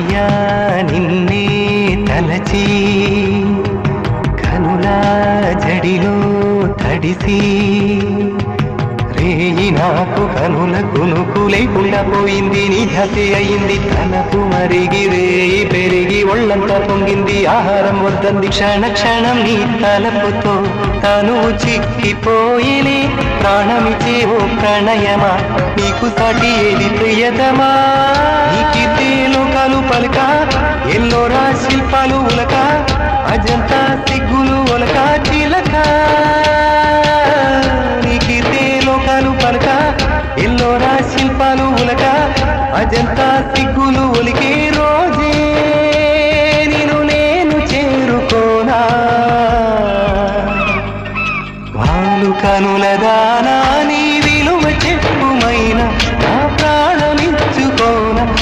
ప్రియా నిన్నే తలచి కనులా జడిలో తడిసి రేయి నాకు కనుల కునుకు లేకుండా పోయింది నీ హత్య అయింది తలపు మరిగి రేయి పెరిగి ఒళ్ళంతా పొంగింది ఆహారం వద్దంది క్షణ క్షణం నీ తలపుతో తను చిక్కిపోయినే ప్రాణమిచ్చే ఓ ప్రణయమా నీకు సాటి ఏది ప్రియతమా నీకితే లోకాలు పలక ఎల్లోరా శిల్పాలు ఉలక అజంతా సిగ్గులు ఒలక చిలక నీకితే లోకాలు పలక ఎల్లోరా శిల్పాలు ఉలక అజంతా సిగ్గులు ఒలికే రోజే